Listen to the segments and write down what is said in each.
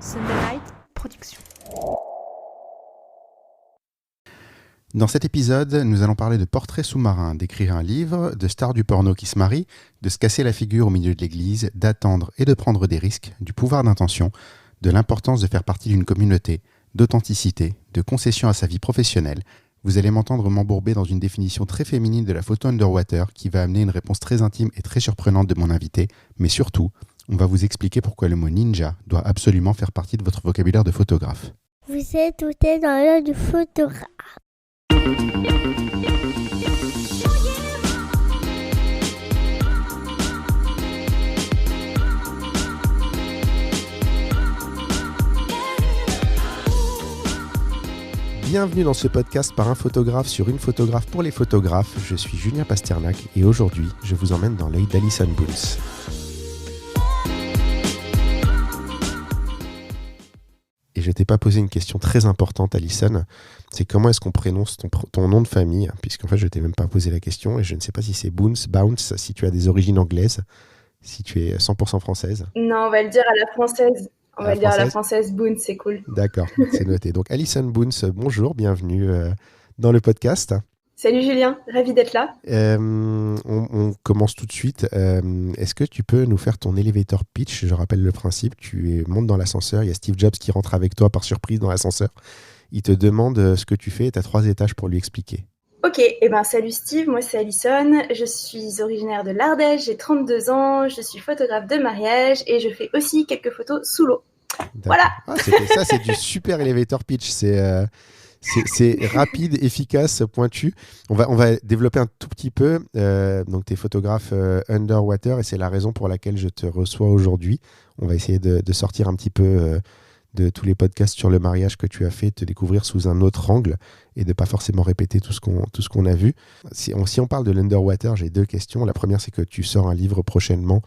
Sunderlight Productions. Dans cet épisode, nous allons parler de portraits sous-marins, d'écrire un livre, de stars du porno qui se marient, de se casser la figure au milieu de l'église, d'attendre et de prendre des risques, du pouvoir d'intention, de l'importance de faire partie d'une communauté, d'authenticité, de concession à sa vie professionnelle. Vous allez m'entendre m'embourber dans une définition très féminine de la photo underwater qui va amener une réponse très intime et très surprenante de mon invité, mais surtout, on va vous expliquer pourquoi le mot ninja doit absolument faire partie de votre vocabulaire de photographe. Vous êtes tout est dans l'œil du photographe. Bienvenue dans ce podcast par un photographe sur une photographe pour les photographes. Je suis Julien Pasternak et aujourd'hui, je vous emmène dans l'œil d'Alison Boons. Et je t'ai pas posé une question très importante, Alison. C'est comment est-ce qu'on prononce ton nom de famille, puisqu'en fait, je t'ai même pas posé la question et je ne sais pas si c'est Boons, Bounce, si tu as des origines anglaises, si tu es 100% française. Non, on va le dire à la française. On va le dire à la française, Boone, c'est cool. D'accord, c'est noté. Donc, Alison Boons, bonjour, bienvenue dans le podcast. Salut Julien, ravi d'être là. On commence tout de suite. Est-ce que tu peux nous faire ton elevator pitch ? Je rappelle le principe, tu montes dans l'ascenseur, il y a Steve Jobs qui rentre avec toi par surprise dans l'ascenseur. Il te demande ce que tu fais et tu as 3 étages pour lui expliquer. Ok, salut Steve, moi c'est Alison, je suis originaire de l'Ardèche, j'ai 32 ans, je suis photographe de mariage et je fais aussi quelques photos sous l'eau. Voilà. Ça, c'est du super elevator pitch. C'est rapide, efficace, pointu. On va développer un tout petit peu. Donc, tu es photographe underwater et c'est la raison pour laquelle je te reçois aujourd'hui. On va essayer de sortir un petit peu de tous les podcasts sur le mariage que tu as fait, te découvrir sous un autre angle et de ne pas forcément répéter tout ce qu'on a vu. Si on parle de l'underwater, j'ai 2 questions. La première, c'est que tu sors un livre prochainement.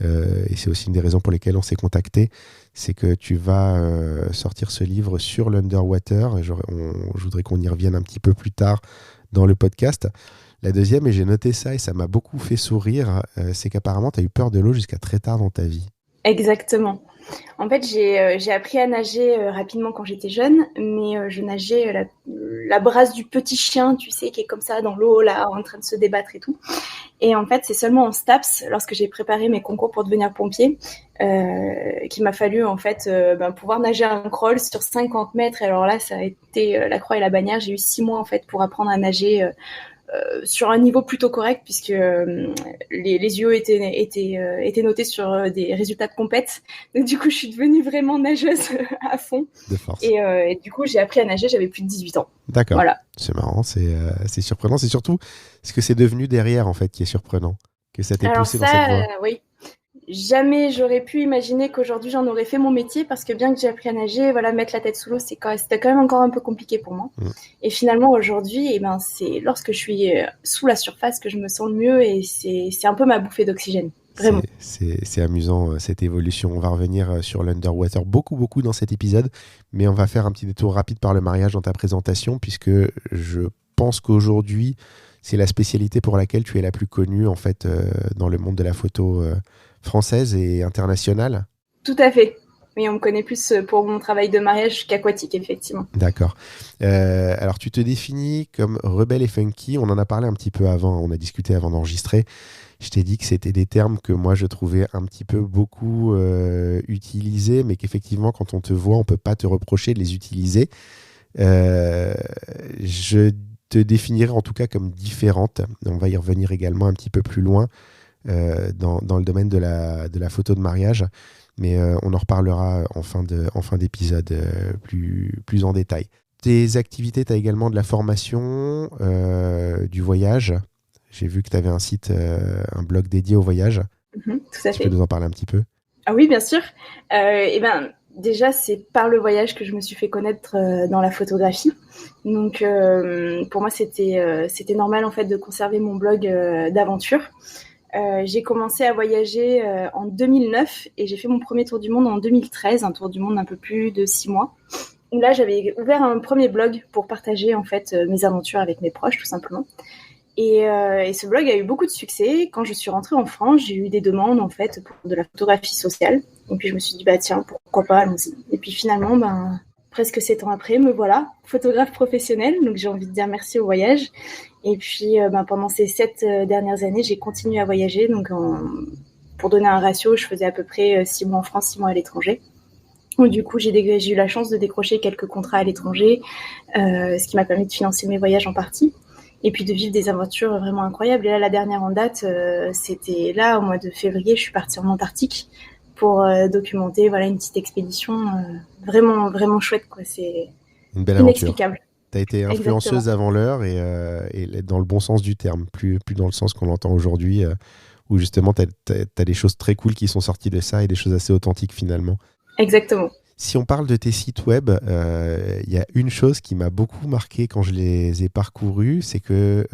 Et c'est aussi une des raisons pour lesquelles on s'est contacté, c'est que tu vas sortir ce livre sur l'underwater. Je voudrais qu'on y revienne un petit peu plus tard dans le podcast. La deuxième, et j'ai noté ça et ça m'a beaucoup fait sourire, c'est qu'apparemment tu as eu peur de l'eau jusqu'à très tard dans ta vie. Exactement. En fait, j'ai appris à nager rapidement quand j'étais jeune, mais je nageais la brasse du petit chien, tu sais, qui est comme ça dans l'eau, là, en train de se débattre et tout. Et en fait, c'est seulement en STAPS, lorsque j'ai préparé mes concours pour devenir pompier, qu'il m'a fallu en fait pouvoir nager un crawl sur 50 mètres. Et alors là, ça a été la croix et la bannière. J'ai eu 6 mois en fait pour apprendre à nager sur un niveau plutôt correct, puisque les UE étaient notés sur des résultats de compète. Donc du coup, je suis devenue vraiment nageuse à fond. De force. Et du coup, j'ai appris à nager, j'avais plus de 18 ans. D'accord. Voilà. C'est marrant, c'est surprenant. C'est surtout ce que c'est devenu derrière, en fait, qui est surprenant. Que ça t'ait poussé dans cette voie. Oui. Jamais j'aurais pu imaginer qu'aujourd'hui j'en aurais fait mon métier, parce que bien que j'ai appris à nager, mettre la tête sous l'eau, c'était quand même encore un peu compliqué pour moi. Et finalement aujourd'hui, c'est lorsque je suis sous la surface que je me sens le mieux, et c'est un peu ma bouffée d'oxygène. Vraiment. C'est amusant cette évolution. On va revenir sur l'underwater beaucoup dans cet épisode, mais on va faire un petit détour rapide par le mariage dans ta présentation, puisque je pense qu'aujourd'hui c'est la spécialité pour laquelle tu es la plus connue en fait dans le monde de la photo française et internationale. Tout à fait. Oui, on me connaît plus pour mon travail de mariage qu'aquatique, effectivement. D'accord. Alors, tu te définis comme rebelle et funky. On en a parlé un petit peu avant, on a discuté avant d'enregistrer. Je t'ai dit que c'était des termes que moi, je trouvais un petit peu beaucoup utilisés, mais qu'effectivement, quand on te voit, on ne peut pas te reprocher de les utiliser. Je te définirais en tout cas comme différente. On va y revenir également un petit peu plus loin. Dans le domaine de la photo de mariage, mais on en reparlera en fin d'épisode plus en détail. Tes activités, tu as également de la formation, du voyage. J'ai vu que tu avais un site, un blog dédié au voyage. Tout à fait. Tu peux nous en parler un petit peu ? Ah oui, bien sûr. Déjà, c'est par le voyage que je me suis fait connaître dans la photographie. Donc, pour moi, c'était normal en fait de conserver mon blog d'aventure. J'ai commencé à voyager en 2009 et j'ai fait mon premier tour du monde en 2013, un tour du monde un peu plus de 6 mois. Où là, j'avais ouvert un premier blog pour partager en fait mes aventures avec mes proches, tout simplement. Et ce blog a eu beaucoup de succès. Quand je suis rentrée en France, j'ai eu des demandes en fait pour de la photographie sociale. Et puis je me suis dit tiens, pourquoi pas, allons-y. Et puis finalement, presque 7 ans après, me voilà, photographe professionnelle. Donc j'ai envie de dire merci au voyage. Et puis pendant ces 7 dernières années, j'ai continué à voyager. Donc pour donner un ratio, je faisais à peu près 6 mois en France, 6 mois à l'étranger. Donc, du coup, j'ai eu la chance de décrocher quelques contrats à l'étranger, ce qui m'a permis de financer mes voyages en partie. Et puis de vivre des aventures vraiment incroyables. Et là, la dernière en date, c'était là, au mois de février, je suis partie en Antarctique pour documenter une petite expédition vraiment, vraiment chouette, quoi. C'est une belle aventure. Inexplicable. Tu as été influenceuse avant l'heure et dans le bon sens du terme, plus dans le sens qu'on l'entend aujourd'hui, où justement tu as des choses très cool qui sont sorties de ça et des choses assez authentiques finalement. Exactement. Si on parle de tes sites web, y a une chose qui m'a beaucoup marqué quand je les ai parcourus, c'est que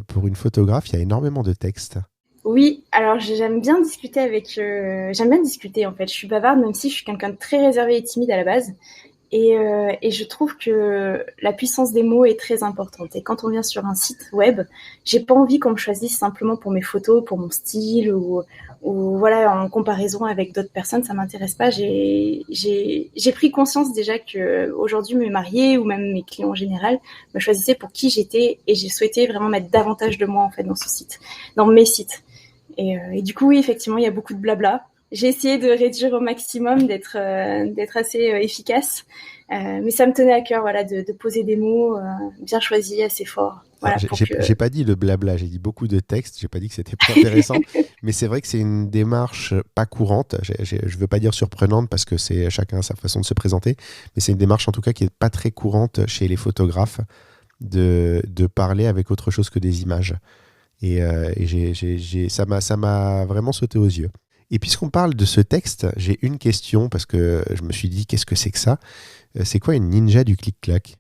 pour une photographe, il y a énormément de textes. Oui, alors j'aime bien discuter en fait. Je suis bavarde, même si je suis quelqu'un de très réservé et timide à la base. Et je trouve que la puissance des mots est très importante. Et quand on vient sur un site web, j'ai pas envie qu'on me choisisse simplement pour mes photos, pour mon style ou en comparaison avec d'autres personnes, ça m'intéresse pas. J'ai pris conscience déjà que aujourd'hui mes mariés ou même mes clients en général me choisissaient pour qui j'étais et j'ai souhaité vraiment mettre davantage de moi en fait dans ce site, dans mes sites. Et du coup, oui, effectivement, il y a beaucoup de blabla. J'ai essayé de réduire au maximum, d'être assez efficace, mais ça me tenait à cœur, de poser des mots bien choisis, assez forts. Voilà, j'ai pas dit le blabla, j'ai dit beaucoup de textes. J'ai pas dit que c'était pas intéressant, mais c'est vrai que c'est une démarche pas courante. Je veux pas dire surprenante parce que c'est chacun a sa façon de se présenter, mais c'est une démarche en tout cas qui est pas très courante chez les photographes de parler avec autre chose que des images. Et ça m'a vraiment sauté aux yeux. Et puisqu'on parle de ce texte, j'ai une question parce que je me suis dit qu'est-ce que c'est que ça ? C'est quoi une ninja du clic-clac ?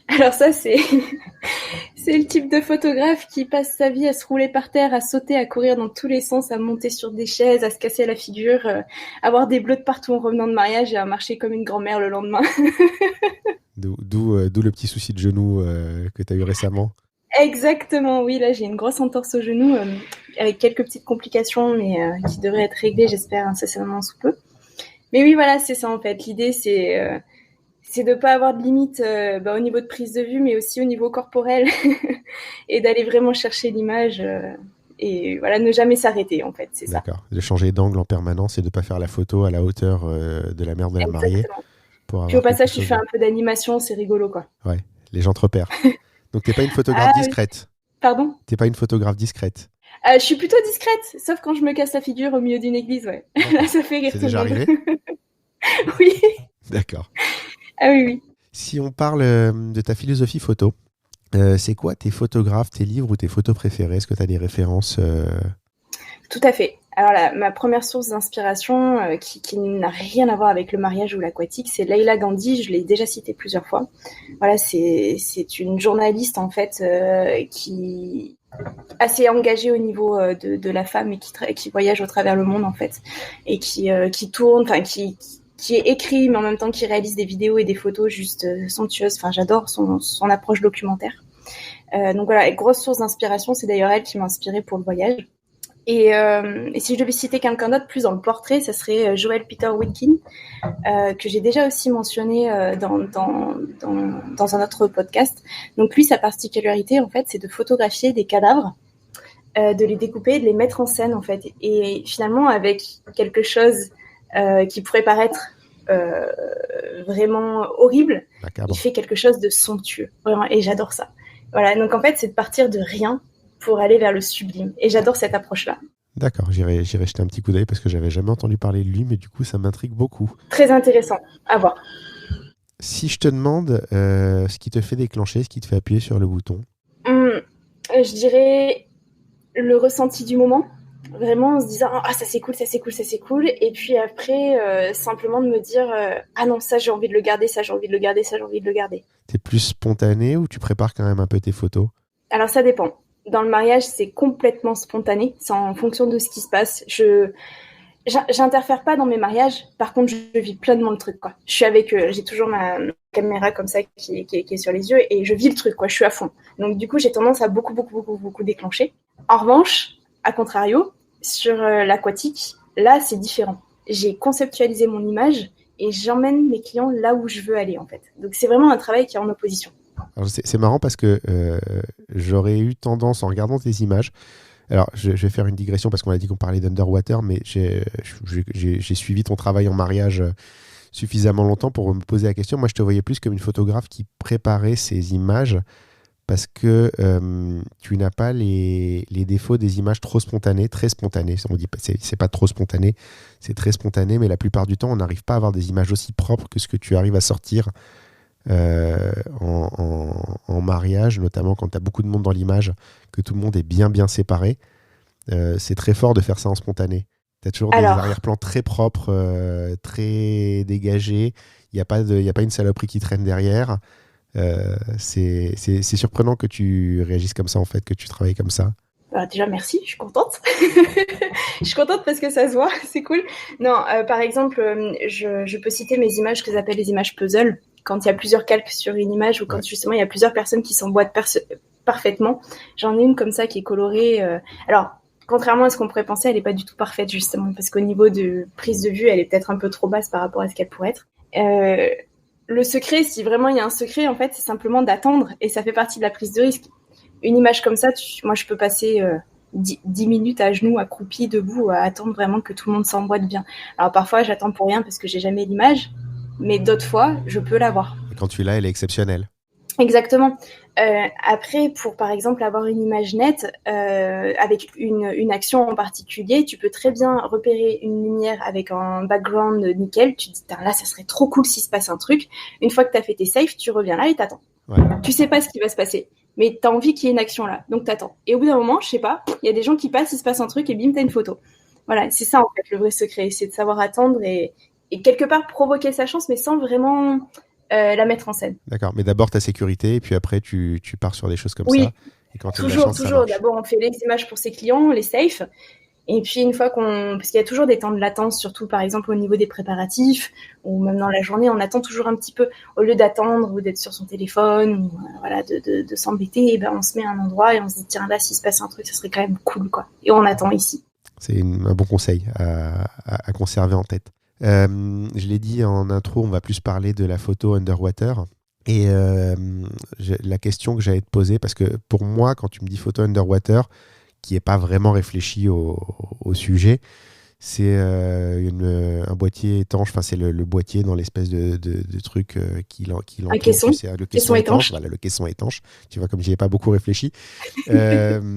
Alors ça, c'est le type de photographe qui passe sa vie à se rouler par terre, à sauter, à courir dans tous les sens, à monter sur des chaises, à se casser la figure, avoir des bleus de partout en revenant de mariage et à marcher comme une grand-mère le lendemain. D'où le petit souci de genou que tu as eu récemment. Exactement, oui, là j'ai une grosse entorse au genou avec quelques petites complications mais qui devraient être réglées, j'espère, incessamment sous peu. Mais oui, voilà, c'est ça en fait. L'idée c'est de pas avoir de limite au niveau de prise de vue mais aussi au niveau corporel et d'aller vraiment chercher l'image et voilà, ne jamais s'arrêter en fait, c'est ça. D'accord, de changer d'angle en permanence et de pas faire la photo à la hauteur de la mère de la mariée. Puis au passage, tu fais un peu d'animation, c'est rigolo quoi. Ouais, les gens te repèrent. Donc, t'es pas une photographe discrète. Pardon ? T'es pas une photographe discrète. Je suis plutôt discrète, sauf quand je me casse la figure au milieu d'une église, ouais. Là, ça fait rire tout le monde. C'est déjà arrivé ? Oui. D'accord. Ah oui. Si on parle de ta philosophie photo, c'est quoi tes photographes, tes livres ou tes photos préférées ? Est-ce que tu as des références Tout à fait. Alors ma première source d'inspiration qui n'a rien à voir avec le mariage ou l'aquatique, c'est Leila Gandhi, je l'ai déjà citée plusieurs fois. Voilà, c'est une journaliste en fait qui assez engagée au niveau de la femme et qui voyage au travers le monde en fait et qui tourne, enfin qui est écrit mais en même temps qui réalise des vidéos et des photos juste somptueuses. Enfin, j'adore son approche documentaire. Donc voilà, grosse source d'inspiration, c'est d'ailleurs elle qui m'a inspirée pour le voyage. Et si je devais citer quelqu'un d'autre plus dans le portrait, ça serait Joel Peter Witkin, que j'ai déjà aussi mentionné dans un autre podcast. Donc lui, sa particularité, en fait, c'est de photographier des cadavres, de les découper, de les mettre en scène, en fait. Et finalement, avec quelque chose qui pourrait paraître vraiment horrible, il fait quelque chose de somptueux. Vraiment, et j'adore ça. Voilà, donc en fait, c'est de partir de rien pour aller vers le sublime. Et j'adore cette approche-là. D'accord, j'irai jeter un petit coup d'œil parce que j'avais jamais entendu parler de lui, mais du coup, ça m'intrigue beaucoup. Très intéressant à voir. Si je te demande ce qui te fait déclencher, ce qui te fait appuyer sur le bouton. Je dirais le ressenti du moment. Vraiment en se disant « Ah, ça c'est cool, ça c'est cool, ça c'est cool ». Et puis après, simplement de me dire « Ah non, ça j'ai envie de le garder, ça j'ai envie de le garder, ça j'ai envie de le garder ». T'es plus spontané ou tu prépares quand même un peu tes photos ? Alors ça dépend. Dans le mariage, c'est complètement spontané. C'est en fonction de ce qui se passe. J'interfère pas dans mes mariages. Par contre, je vis pleinement le truc, quoi. Je suis avec eux. J'ai toujours ma caméra comme ça qui est sur les yeux et je vis le truc, quoi. Je suis à fond. Donc, du coup, j'ai tendance à beaucoup déclencher. En revanche, à contrario, sur l'aquatique, là, c'est différent. J'ai conceptualisé mon image et j'emmène mes clients là où je veux aller en fait. Donc c'est vraiment un travail qui est en opposition. Alors, c'est marrant parce que j'aurais eu tendance, en regardant tes images, alors je vais faire une digression parce qu'on a dit qu'on parlait d'Underwater, mais j'ai suivi ton travail en mariage suffisamment longtemps pour me poser la question. Moi, je te voyais plus comme une photographe qui préparait ces images parce que tu n'as pas les défauts des images trop spontanées, très spontanées. On dit c'est pas trop spontané, c'est très spontané, mais la plupart du temps, on n'arrive pas à avoir des images aussi propres que ce que tu arrives à sortir en mariage, notamment quand tu as beaucoup de monde dans l'image, que tout le monde est bien séparé. C'est très fort de faire ça en spontané. Tu as toujours des arrière-plans très propres, très dégagés. Il n'y a pas une saloperie qui traîne derrière. C'est surprenant que tu réagisses comme ça, en fait, que tu travailles comme ça. Alors déjà, merci, je suis contente. Je suis contente parce que ça se voit, c'est cool. Non, par exemple, je peux citer mes images que j'appelle les images puzzle. Quand il y a plusieurs calques sur une image ou quand justement il y a plusieurs personnes qui s'emboîtent parfaitement. J'en ai une comme ça qui est colorée. Alors, contrairement à ce qu'on pourrait penser, elle n'est pas du tout parfaite justement parce qu'au niveau de prise de vue, elle est peut-être un peu trop basse par rapport à ce qu'elle pourrait être. Le secret, si vraiment il y a un secret, en fait, c'est simplement d'attendre et ça fait partie de la prise de risque. Une image comme ça, moi je peux passer 10 minutes à genoux, accroupi, debout, à attendre vraiment que tout le monde s'emboîte bien. Alors parfois, j'attends pour rien parce que j'ai jamais l'image, mais d'autres fois, je peux l'avoir. Et quand tu l'as, elle est exceptionnelle. Exactement. Après, pour par exemple avoir une image nette avec une action en particulier, tu peux très bien repérer une lumière avec un background nickel. Tu te dis, là, ça serait trop cool s'il se passe un truc. Une fois que tu as fait tes saves, tu reviens là et t'attends. Ouais. Tu sais pas ce qui va se passer, mais tu as envie qu'il y ait une action là, donc t'attends. Et au bout d'un moment, je sais pas, il y a des gens qui passent, il se passe un truc et bim, t'as une photo. Voilà, c'est ça en fait le vrai secret, c'est de savoir attendre et quelque part provoquer sa chance, mais sans vraiment la mettre en scène. D'accord, mais d'abord ta sécurité, et puis après tu pars sur des choses comme ça. Et quand toujours. D'abord, on fait les images pour ses clients, les safe. Et puis une fois parce qu'il y a toujours des temps de latence, surtout par exemple au niveau des préparatifs, ou même dans la journée, on attend toujours un petit peu, au lieu d'attendre ou d'être sur son téléphone, ou voilà, de s'embêter, et ben on se met à un endroit et on se dit tiens là s'il se passe un truc, ça serait quand même cool quoi. Et on attend ici. C'est un bon conseil à conserver en tête. Je l'ai dit en intro, on va plus parler de la photo underwater. Et la question que j'allais te poser, parce que pour moi, quand tu me dis photo underwater, qui n'est pas vraiment réfléchi au sujet, c'est un boîtier étanche, enfin c'est le boîtier dans l'espèce de truc qui l'entoure. Un caisson. Le caisson étanche. Voilà, le caisson étanche. Tu vois, comme j'y ai pas beaucoup réfléchi. En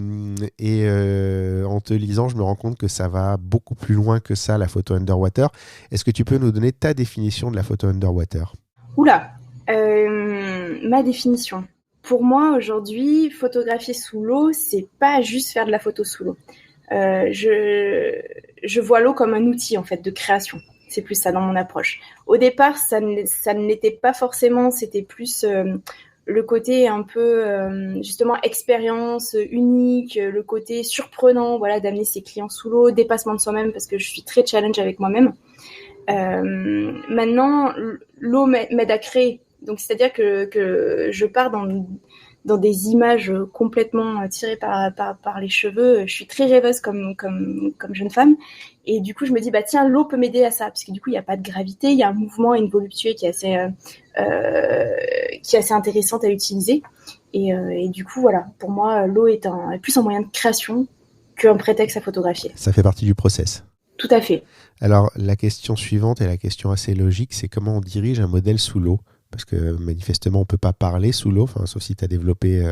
te lisant, je me rends compte que ça va beaucoup plus loin que ça, la photo underwater. Est-ce que tu peux nous donner ta définition de la photo underwater ? Oula, ma définition. Pour moi, aujourd'hui, photographier sous l'eau, c'est pas juste faire de la photo sous l'eau. Je vois l'eau comme un outil en fait de création. C'est plus ça dans mon approche. Au départ, ça ne l'était pas forcément. C'était plus le côté un peu justement expérience unique, le côté surprenant, voilà, d'amener ses clients sous l'eau, dépassement de soi-même parce que je suis très challenge avec moi-même. Maintenant, l'eau m'aide à créer. Donc, c'est-à-dire que je pars dans des images complètement tirées par les cheveux. Je suis très rêveuse comme jeune femme. Et du coup, je me dis, bah tiens, l'eau peut m'aider à ça. Parce que du coup, il n'y a pas de gravité, il y a un mouvement et une voluptueux qui est assez intéressante à utiliser. Et du coup, voilà, pour moi, l'eau est plus un moyen de création qu'un prétexte à photographier. Ça fait partie du process. Tout à fait. Alors, la question suivante et la question assez logique, c'est comment on dirige un modèle sous l'eau ? Parce que manifestement, on ne peut pas parler sous l'eau, sauf si tu as développé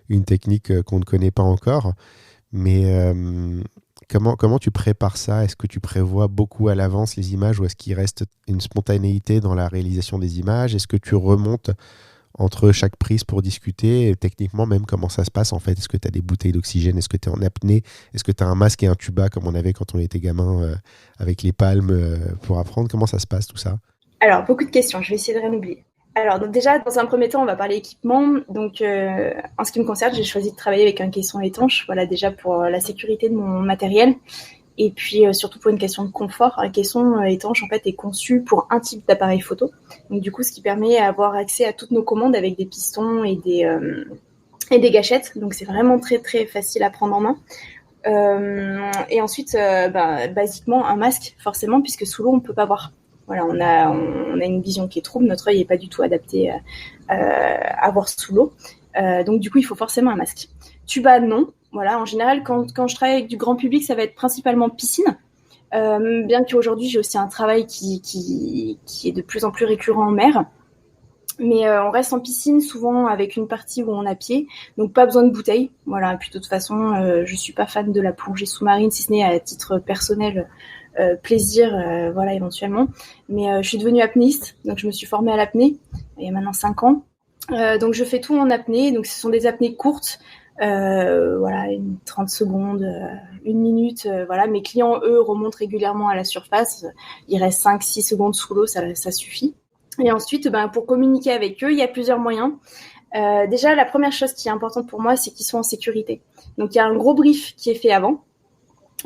une technique qu'on ne connaît pas encore. Mais comment tu prépares ça ? Est-ce que tu prévois beaucoup à l'avance les images ou est-ce qu'il reste une spontanéité dans la réalisation des images ? Est-ce que tu remontes entre chaque prise pour discuter, et techniquement même comment ça se passe en fait? Est-ce que tu as des bouteilles d'oxygène? Est-ce que tu es en apnée? Est-ce que tu as un masque et un tuba comme on avait quand on était gamin avec les palmes pour apprendre? Comment ça se passe tout ça? Alors, beaucoup de questions, je vais essayer de rien oublier. Alors, donc déjà, dans un premier temps, on va parler équipement. Donc, en ce qui me concerne, j'ai choisi de travailler avec un caisson étanche, voilà, déjà pour la sécurité de mon matériel. Et puis, surtout pour une question de confort. Un caisson étanche, en fait, est conçu pour un type d'appareil photo. Donc, du coup, ce qui permet d'avoir accès à toutes nos commandes avec des pistons et des gâchettes. Donc, c'est vraiment très, très facile à prendre en main. Et ensuite, basiquement, un masque, forcément, puisque sous l'eau, on ne peut pas voir. Voilà, on a une vision qui est trouble, notre œil n'est pas du tout adapté à voir sous l'eau. Donc du coup, il faut forcément un masque. Tuba, non. Voilà, en général, quand je travaille avec du grand public, ça va être principalement piscine. Bien qu'aujourd'hui, j'ai aussi un travail qui est de plus en plus récurrent en mer. Mais on reste en piscine, souvent avec une partie où on a pied, donc pas besoin de bouteille. Voilà, et puis de toute façon, je suis pas fan de la plongée sous-marine, si ce n'est à titre personnel, plaisir, voilà, éventuellement. Mais je suis devenue apnéiste, donc je me suis formée à l'apnée, il y a maintenant 5 ans. Donc je fais tout en apnée, donc ce sont des apnées courtes, voilà, 30 secondes, 1 minute, voilà. Mes clients, eux, remontent régulièrement à la surface, il reste 5-6 secondes sous l'eau, ça suffit. Et ensuite, pour communiquer avec eux, il y a plusieurs moyens. Déjà, la première chose qui est importante pour moi, c'est qu'ils soient en sécurité. Donc, il y a un gros brief qui est fait avant,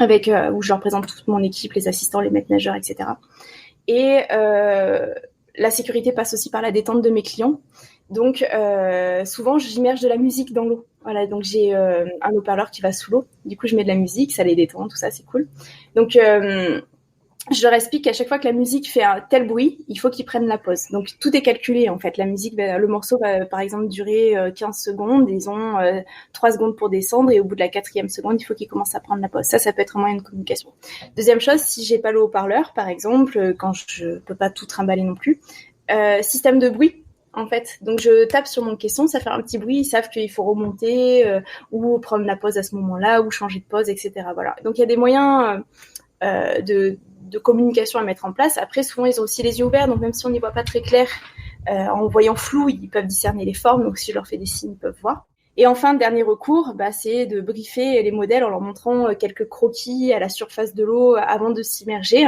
avec où je leur présente toute mon équipe, les assistants, les maîtres nageurs, etc. Et la sécurité passe aussi par la détente de mes clients. Donc, souvent, j'immerge de la musique dans l'eau. Voilà, donc j'ai un haut-parleur qui va sous l'eau. Du coup, je mets de la musique, ça les détend, tout ça, c'est cool. Donc, je leur explique qu'à chaque fois que la musique fait un tel bruit, il faut qu'ils prennent la pause. Donc, tout est calculé, en fait. La musique, le morceau va, par exemple, durer 15 secondes. Ils ont 3 secondes pour descendre et au bout de la 4e seconde, il faut qu'ils commencent à prendre la pause. Ça peut être un moyen de communication. Deuxième chose, si j'ai pas le haut-parleur, par exemple, quand je peux pas tout trimballer non plus, système de bruit, en fait. Donc, je tape sur mon caisson, ça fait un petit bruit. Ils savent qu'il faut remonter ou prendre la pause à ce moment-là ou changer de pause, etc. Voilà. Donc, il y a des moyens de communication à mettre en place. Après, souvent, ils ont aussi les yeux ouverts, donc même si on n'y voit pas très clair, en voyant flou, ils peuvent discerner les formes, donc si je leur fais des signes, ils peuvent voir. Et enfin, dernier recours, c'est de briefer les modèles en leur montrant quelques croquis à la surface de l'eau avant de s'immerger,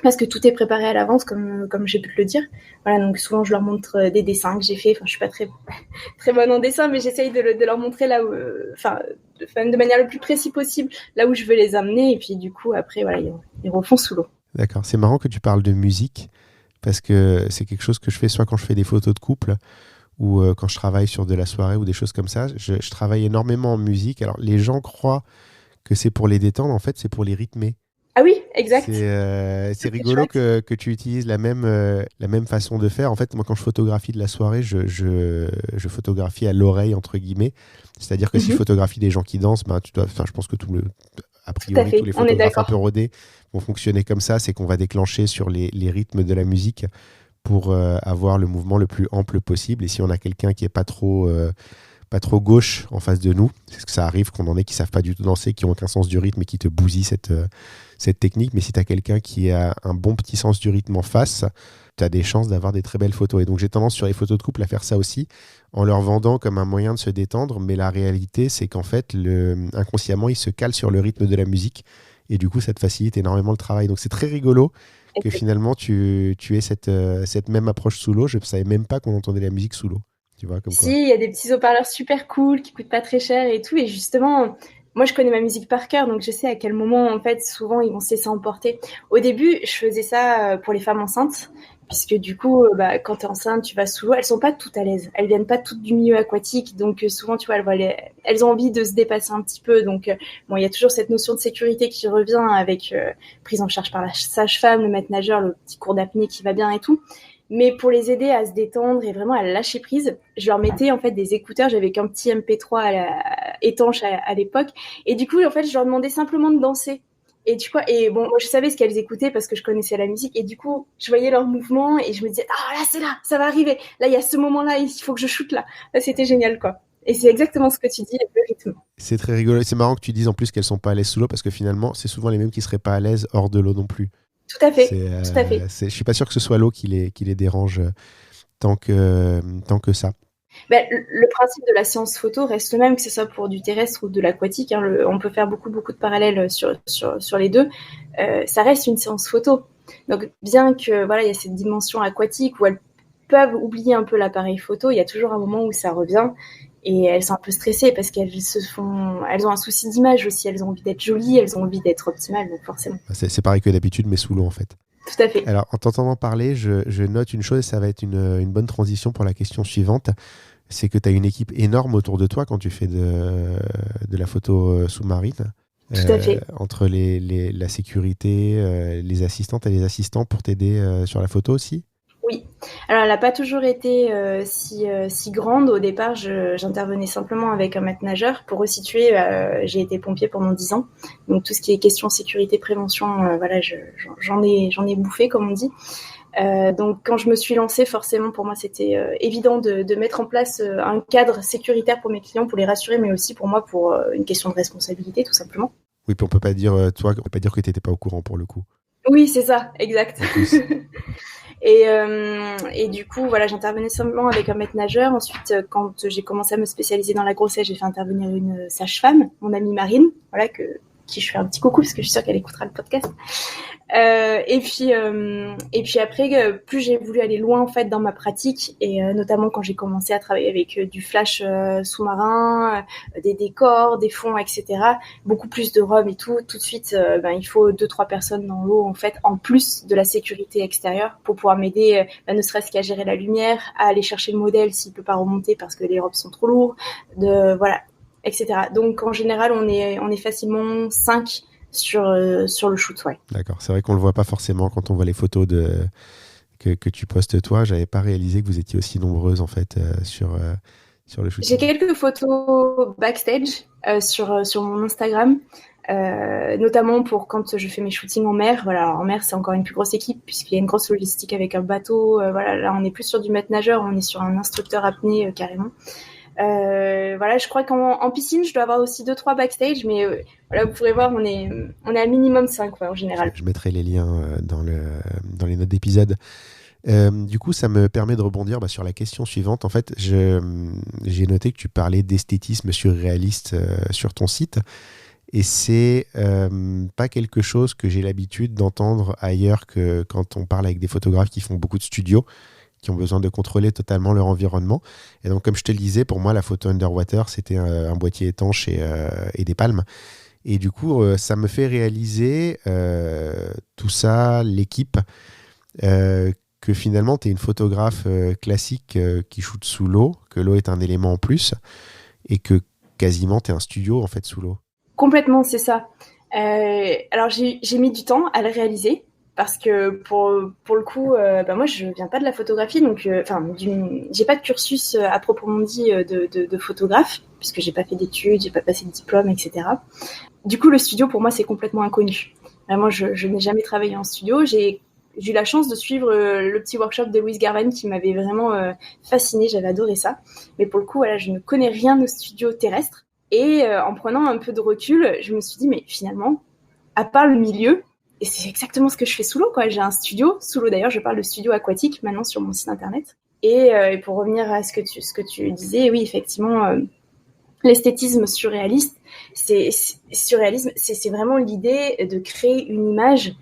parce que tout est préparé à l'avance, comme j'ai pu te le dire. Voilà, donc souvent, je leur montre des dessins que j'ai faits. Enfin, je suis pas très bonne en dessin, mais j'essaye de leur montrer là où, de manière le plus précis possible, là où je veux les amener. Et puis, du coup, après, voilà, ils refont sous l'eau. D'accord. C'est marrant que tu parles de musique, parce que c'est quelque chose que je fais soit quand je fais des photos de couple, ou quand je travaille sur de la soirée ou des choses comme ça. Je travaille énormément en musique. Alors, les gens croient que c'est pour les détendre. En fait, c'est pour les rythmer. Ah oui, exact. C'est rigolo que tu utilises la même façon de faire. En fait, moi, quand je photographie de la soirée, je photographie à l'oreille, entre guillemets. C'est-à-dire que si je photographie des gens qui dansent, je pense que a priori, tous les photographes un peu rodés vont fonctionner comme ça. C'est qu'on va déclencher sur les rythmes de la musique pour avoir le mouvement le plus ample possible. Et si on a quelqu'un qui n'est pas trop gauche en face de nous, parce que ça arrive qu'on en ait qui savent pas du tout danser, qui ont aucun sens du rythme et qui te bousillent cette technique. Mais si tu as quelqu'un qui a un bon petit sens du rythme en face, tu as des chances d'avoir des très belles photos. Et donc j'ai tendance sur les photos de couple à faire ça aussi, en leur vendant comme un moyen de se détendre. Mais la réalité, c'est qu'en fait, inconsciemment, ils se calent sur le rythme de la musique. Et du coup, ça te facilite énormément le travail. Donc c'est très rigolo que finalement tu aies cette même approche sous l'eau. Je ne savais même pas qu'on entendait la musique sous l'eau. Tu vois, comme quoi. Si, il y a des petits haut-parleurs super cool qui coûtent pas très cher et tout. Et justement, moi, je connais ma musique par cœur, donc je sais à quel moment, en fait, souvent, ils vont se laisser emporter. Au début, je faisais ça pour les femmes enceintes, puisque du coup, quand tu es enceinte, tu vas sous l'eau. Elles sont pas toutes à l'aise. Elles viennent pas toutes du milieu aquatique, donc souvent, tu vois, elles ont envie de se dépasser un petit peu. Donc, bon, il y a toujours cette notion de sécurité qui revient avec prise en charge par la sage-femme, le maître nageur, le petit cours d'apnée qui va bien et tout. Mais pour les aider à se détendre et vraiment à lâcher prise, je leur mettais en fait des écouteurs. J'avais qu'un petit MP3 étanche à l'époque. Et du coup, en fait, je leur demandais simplement de danser. Et bon, moi, je savais ce qu'elles écoutaient parce que je connaissais la musique. Et du coup, je voyais leurs mouvements et je me disais, ah là, c'est là, ça va arriver. Là, il y a ce moment-là, il faut que je shoote là. Là, c'était génial, quoi. Et c'est exactement ce que tu dis, le rythme. C'est très rigolo. C'est marrant que tu dises en plus qu'elles sont pas à l'aise sous l'eau parce que finalement, c'est souvent les mêmes qui seraient pas à l'aise hors de l'eau non plus. Tout à fait. Tout à fait. Je suis pas sûr que ce soit l'eau qui les dérange tant que ça. Le principe de la séance photo reste le même, que ce soit pour du terrestre ou de l'aquatique. On peut faire beaucoup de parallèles sur les deux. Ça reste une séance photo. Donc, bien que il y a cette dimension aquatique où elles peuvent oublier un peu l'appareil photo, il y a toujours un moment où ça revient. Et elles sont un peu stressées parce qu'elles ont un souci d'image aussi. Elles ont envie d'être jolies, elles ont envie d'être optimales, donc forcément. C'est pareil que d'habitude, mais sous l'eau en fait. Tout à fait. Alors, en t'entendant parler, je note une chose, et ça va être une bonne transition pour la question suivante. C'est que tu as une équipe énorme autour de toi quand tu fais de la photo sous-marine. Tout à fait. Entre la sécurité, les assistantes et les assistants pour t'aider sur la photo aussi? Oui. Alors, elle n'a pas toujours été si grande. Au départ, j'intervenais simplement avec un maître nageur. Pour resituer, j'ai été pompier pendant 10 ans. Donc, tout ce qui est question sécurité, prévention, voilà, j'en ai bouffé, comme on dit. Donc, quand je me suis lancée, forcément, pour moi, c'était évident de mettre en place un cadre sécuritaire pour mes clients, pour les rassurer, mais aussi pour moi, pour une question de responsabilité, tout simplement. Oui, puis on peut pas dire, on peut pas dire que tu n'étais pas au courant pour le coup. Oui, c'est ça, exact. En plus. Et du coup, voilà, j'intervenais simplement avec un maître nageur. Ensuite, quand j'ai commencé à me spécialiser dans la grossesse, j'ai fait intervenir une sage-femme, mon amie Marine, voilà, qui je fais un petit coucou parce que je suis sûre qu'elle écoutera le podcast. Et puis après, plus j'ai voulu aller loin en fait dans ma pratique, et notamment quand j'ai commencé à travailler avec du flash sous-marin, des décors, des fonds, etc. Beaucoup plus de ROM et tout. Tout de suite, il faut 2-3 personnes dans l'eau en fait, en plus de la sécurité extérieure, pour pouvoir m'aider, ne serait-ce qu'à gérer la lumière, à aller chercher le modèle s'il peut pas remonter parce que les robes sont trop lourds, voilà, etc. Donc en général, on est facilement 5 sur le shoot, ouais. D'accord. C'est vrai qu'on le voit pas forcément quand on voit les photos que tu postes toi. J'avais pas réalisé que vous étiez aussi nombreuses en fait sur le shooting. J'ai quelques photos backstage sur mon Instagram, notamment pour quand je fais mes shootings en mer. Voilà, alors en mer, c'est encore une plus grosse équipe puisqu'il y a une grosse logistique avec un bateau. Voilà, là, on n'est plus sur du maître nageur, on est sur un instructeur apnée carrément. Voilà, je crois qu'en piscine, je dois avoir aussi 2-3 backstage, mais voilà, vous pourrez voir, on est à minimum 5 ouais, en général. Je mettrai les liens dans les notes d'épisode. Du coup, ça me permet de rebondir sur la question suivante. En fait, j'ai noté que tu parlais d'esthétisme surréaliste sur ton site. Et c'est pas quelque chose que j'ai l'habitude d'entendre ailleurs que quand on parle avec des photographes qui font beaucoup de studios, qui ont besoin de contrôler totalement leur environnement. Et donc, comme je te le disais, pour moi, la photo underwater, c'était un boîtier étanche et des palmes. Et du coup, ça me fait réaliser tout ça, l'équipe, que finalement, tu es une photographe classique qui shoot sous l'eau, que l'eau est un élément en plus, et que quasiment, tu es un studio en fait sous l'eau. Complètement, c'est ça. Alors, j'ai mis du temps à le réaliser. Parce que pour le coup, moi je viens pas de la photographie, donc j'ai pas de cursus à proprement dit de photographe, puisque j'ai pas fait d'études, j'ai pas passé de diplôme, etc. Du coup, le studio pour moi c'est complètement inconnu. Vraiment, je n'ai jamais travaillé en studio. J'ai eu la chance de suivre le petit workshop de Louise Garvan qui m'avait vraiment fascinée, j'avais adoré ça. Mais pour le coup, voilà, je ne connais rien au studio terrestre. Et en prenant un peu de recul, je me suis dit, mais finalement, à part le milieu, et c'est exactement ce que je fais sous l'eau, quoi. J'ai un studio sous l'eau. D'ailleurs, je parle de studio aquatique maintenant sur mon site internet. Et pour revenir à ce que tu disais, oui, effectivement, l'esthétisme surréaliste, c'est vraiment l'idée de créer une image,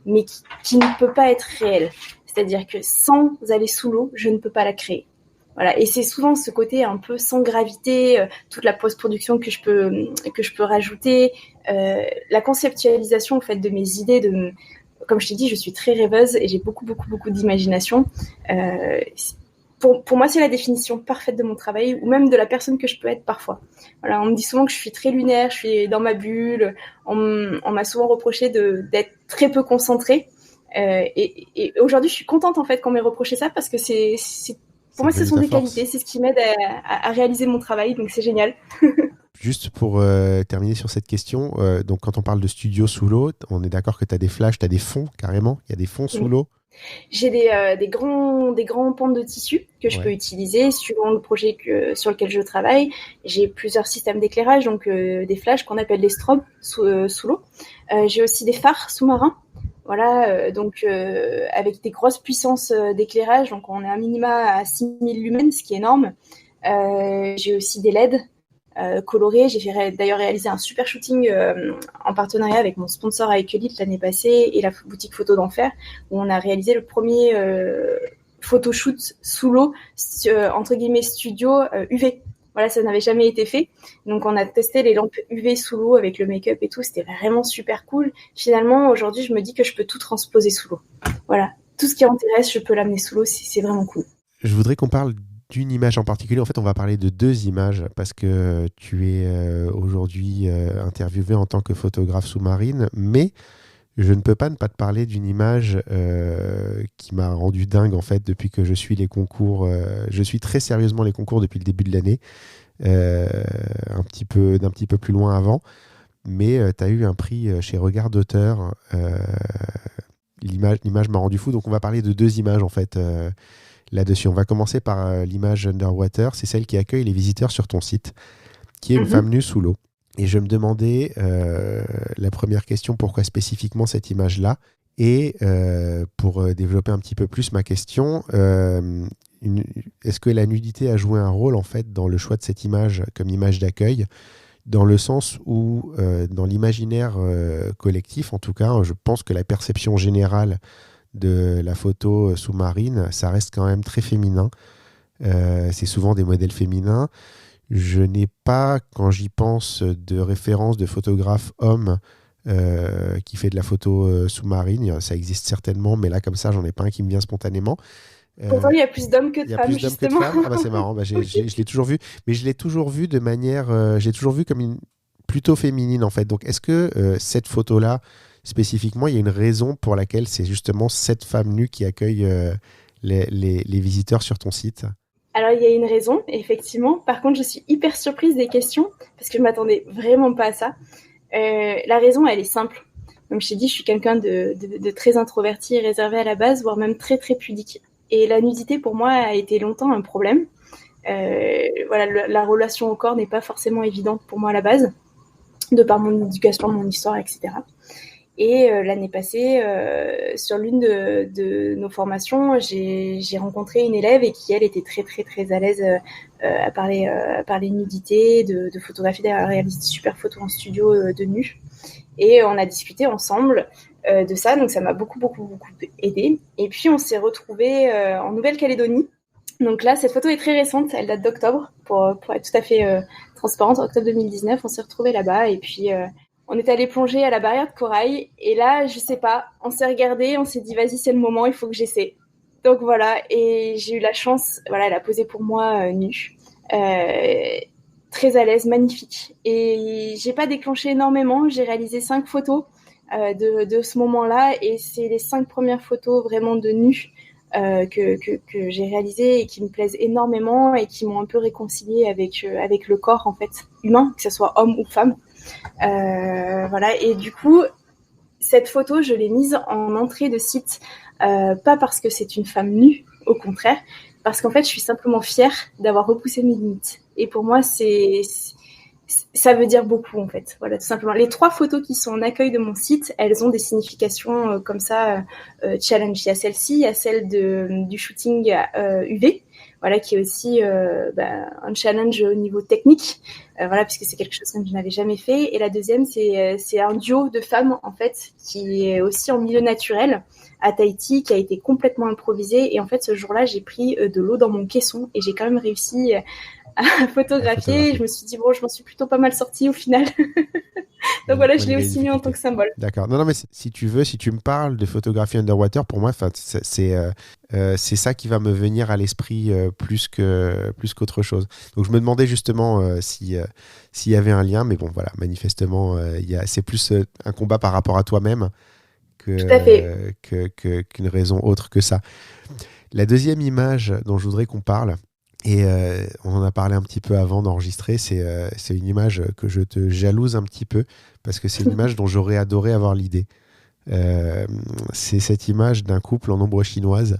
mais qui ne peut pas être réelle. C'est-à-dire que sans aller sous l'eau, je ne peux pas la créer. Voilà, et c'est souvent ce côté un peu sans gravité, toute la post-production que je peux rajouter, la conceptualisation en fait de mes idées. Comme je t'ai dit, je suis très rêveuse et j'ai beaucoup d'imagination. Pour moi, c'est la définition parfaite de mon travail ou même de la personne que je peux être parfois. Voilà, on me dit souvent que je suis très lunaire, je suis dans ma bulle. On m'a souvent reproché d'être très peu concentrée. Et aujourd'hui, je suis contente en fait qu'on m'ait reproché ça parce que pour moi, ce sont des qualités, c'est ce qui m'aide à réaliser mon travail, donc c'est génial. Juste pour terminer sur cette question, donc quand on parle de studio sous l'eau, on est d'accord que tu as des flashs, tu as des fonds carrément, il y a des fonds sous l'eau. J'ai des grands pans de tissu que je peux utiliser suivant le projet sur lequel je travaille. J'ai plusieurs systèmes d'éclairage, donc des flashs qu'on appelle des strobes sous l'eau. J'ai aussi des phares sous-marins. Voilà, donc avec des grosses puissances d'éclairage, donc on est un minima à 6000 lumens, ce qui est énorme. J'ai aussi des LED colorés. J'ai d'ailleurs réalisé un super shooting en partenariat avec mon sponsor Ikelite l'année passée et la boutique Photo d'Enfer, où on a réalisé le premier photoshoot sous l'eau, entre guillemets studio UV. Voilà, ça n'avait jamais été fait. Donc, on a testé les lampes UV sous l'eau avec le make-up et tout. C'était vraiment super cool. Finalement, aujourd'hui, je me dis que je peux tout transposer sous l'eau. Voilà. Tout ce qui est en terrestre, je peux l'amener sous l'eau. C'est vraiment cool. Je voudrais qu'on parle d'une image en particulier. En fait, on va parler de 2 images parce que tu es aujourd'hui interviewé en tant que photographe sous-marine, mais je ne peux pas ne pas te parler d'une image qui m'a rendu dingue en fait depuis que je suis les concours. Je suis très sérieusement les concours depuis le début de l'année, d'un petit peu plus loin avant, mais tu as eu un prix chez Regard d'auteur. L'image m'a rendu fou, donc on va parler de 2 images en fait là-dessus. On va commencer par l'image Underwater, c'est celle qui accueille les visiteurs sur ton site, qui est une femme nue sous l'eau. Et je me demandais, la première question, pourquoi spécifiquement cette image-là? Et pour développer un petit peu plus ma question, est-ce que la nudité a joué un rôle en fait dans le choix de cette image comme image d'accueil, dans le sens où, dans l'imaginaire collectif, en tout cas, je pense que la perception générale de la photo sous-marine, ça reste quand même très féminin. C'est souvent des modèles féminins. Je n'ai pas, quand j'y pense, de référence de photographe homme qui fait de la photo sous-marine. Ça existe certainement, mais là, comme ça, j'en ai pas un qui me vient spontanément. Pourtant, il y a plus d'hommes que de femmes, Il y a plus d'hommes que de femmes. Ah bah c'est marrant. Bah, je l'ai toujours vu, mais je l'ai toujours vu de manière, j'ai toujours vu comme une plutôt féminine en fait. Donc, est-ce que cette photo-là, spécifiquement, il y a une raison pour laquelle c'est justement cette femme nue qui accueille les visiteurs sur ton site? Alors, il y a une raison, effectivement. Par contre, je suis hyper surprise des questions parce que je m'attendais vraiment pas à ça. La raison, elle est simple. Comme je t'ai dit, je suis quelqu'un de très introverti et réservé à la base, voire même très, très pudique. Et la nudité, pour moi, a été longtemps un problème. Voilà, la relation au corps n'est pas forcément évidente pour moi à la base, de par mon éducation, mon histoire, etc. Et l'année passée, sur l'une de nos formations, j'ai rencontré une élève et qui, elle, était très, très, très à l'aise à parler nudité, de photographie, d'ailleurs, réaliser des super photos en studio de nu. Et on a discuté ensemble de ça, donc ça m'a beaucoup, beaucoup, beaucoup aidé. Et puis, on s'est retrouvés en Nouvelle-Calédonie. Donc là, cette photo est très récente, elle date d'octobre, pour être tout à fait transparente. Octobre 2019, on s'est retrouvés là-bas et puis on est allé plonger à la barrière de corail. Et là, je sais pas, on s'est regardé, on s'est dit vas-y, c'est le moment, il faut que j'essaie. Donc voilà, et j'ai eu la chance, voilà, elle a posé pour moi nue, très à l'aise, magnifique. Et j'ai pas déclenché énormément, j'ai réalisé 5 photos de ce moment-là, et c'est les 5 premières photos vraiment de nu que j'ai réalisées et qui me plaisent énormément et qui m'ont un peu réconciliée avec le corps en fait humain, que ce soit homme ou femme. Voilà, et du coup, cette photo, je l'ai mise en entrée de site, pas parce que c'est une femme nue, au contraire, parce qu'en fait, je suis simplement fière d'avoir repoussé mes limites. Et pour moi, ça veut dire beaucoup, en fait. Voilà, tout simplement. Les 3 photos qui sont en accueil de mon site, elles ont des significations comme ça, challenge. Il y a celle-ci, il y a celle du shooting UV, voilà, qui est aussi un challenge au niveau technique, voilà, puisque c'est quelque chose que je n'avais jamais fait. Et la deuxième, c'est un duo de femmes, en fait, qui est aussi en milieu naturel, à Tahiti, qui a été complètement improvisé. Et en fait, ce jour-là, j'ai pris de l'eau dans mon caisson et j'ai quand même réussi à photographier. Je me suis dit, bon, je m'en suis plutôt pas mal sortie au final. Donc voilà, je l'ai aussi mis en tant que symbole. D'accord. Non, mais si tu veux, si tu me parles de photographie underwater, pour moi, c'est ça qui va me venir à l'esprit plus qu'autre chose. Donc je me demandais justement s'il y avait un lien, mais bon, voilà, manifestement, c'est plus un combat par rapport à toi-même qu'une raison autre que ça. La deuxième image dont je voudrais qu'on parle, et on en a parlé un petit peu avant d'enregistrer, c'est une image que je te jalouse un petit peu, parce que c'est une image dont j'aurais adoré avoir l'idée. C'est cette image d'un couple en ombre chinoise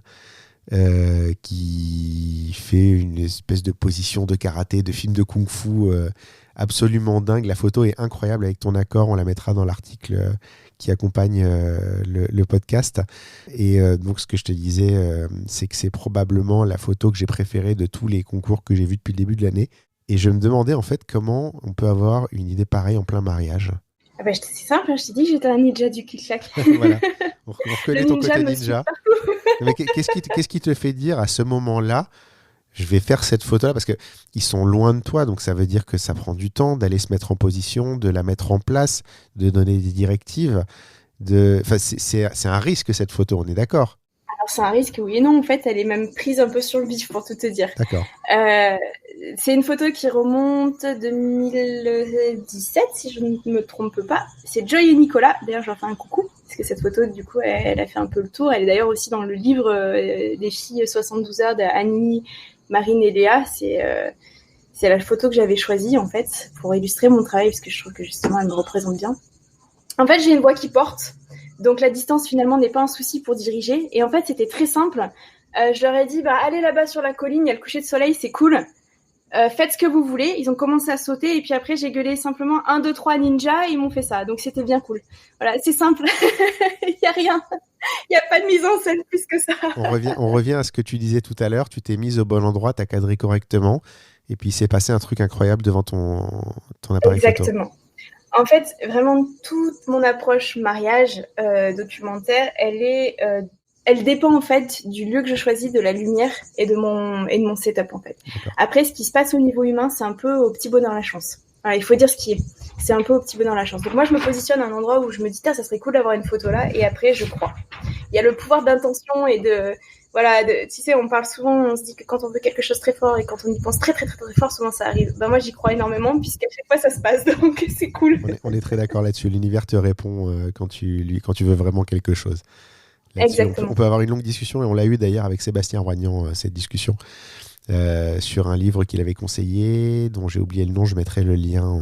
qui fait une espèce de position de karaté, de film de kung-fu absolument dingue. La photo est incroyable, avec ton accord, on la mettra dans l'article qui accompagne le podcast. Et donc, ce que je te disais, c'est que c'est probablement la photo que j'ai préférée de tous les concours que j'ai vus depuis le début de l'année. Et je me demandais, en fait, comment on peut avoir une idée pareille en plein mariage. Ah bah, c'est simple, je t'ai dit que j'étais un ninja du clic-clac. Voilà. On reconnaît ton côté ninja. Mais qu'est-ce qui te fait dire à ce moment-là, je vais faire cette photo-là, parce qu'ils sont loin de toi, donc ça veut dire que ça prend du temps d'aller se mettre en position, de la mettre en place, de donner des directives. C'est un risque, cette photo, on est d'accord? Alors c'est un risque, oui et non. En fait, elle est même prise un peu sur le vif, pour tout te dire. D'accord. C'est une photo qui remonte 2017, si je ne me trompe pas. C'est Joy et Nicolas. D'ailleurs, je leur fais un coucou, parce que cette photo, du coup, elle a fait un peu le tour. Elle est d'ailleurs aussi dans le livre des filles 72 heures d'Annie, Marine et Léa. C'est la photo que j'avais choisie, en fait, pour illustrer mon travail, parce que je trouve que, justement, elle me représente bien. En fait, j'ai une voix qui porte. Donc, la distance, finalement, n'est pas un souci pour diriger. Et en fait, c'était très simple. Je leur ai dit, allez là-bas sur la colline, il y a le coucher de soleil, c'est cool. Faites ce que vous voulez. Ils ont commencé à sauter. Et puis après, j'ai gueulé simplement 1, 2, 3 ninja. Et ils m'ont fait ça. Donc, c'était bien cool. Voilà, c'est simple. Il n'y a rien. Il n'y a pas de mise en scène plus que ça. On revient à ce que tu disais tout à l'heure. Tu t'es mise au bon endroit, tu as cadré correctement. Et puis, il s'est passé un truc incroyable devant ton appareil photo. Exactement. En fait, vraiment, toute mon approche mariage documentaire, elle dépend en fait du lieu que je choisis, de la lumière et de mon setup en fait. D'accord. Après, ce qui se passe au niveau humain, c'est un peu au petit bonheur la chance. Voilà, il faut dire ce qui est. C'est un peu au petit bonheur la chance. Donc moi, je me positionne à un endroit où je me dis, ça serait cool d'avoir une photo là, et après, je crois. Il y a le pouvoir d'intention et tu sais, on parle souvent, on se dit que quand on veut quelque chose très fort et quand on y pense très, très, très, très fort, souvent ça arrive. Moi, j'y crois énormément puisqu'à chaque fois, ça se passe, donc c'est cool. On est très d'accord là-dessus. L'univers te répond quand tu veux vraiment quelque chose. Exactement. On peut avoir une longue discussion et on l'a eu d'ailleurs avec Sébastien Roignan, cette discussion sur un livre qu'il avait conseillé, dont j'ai oublié le nom. Je mettrai le lien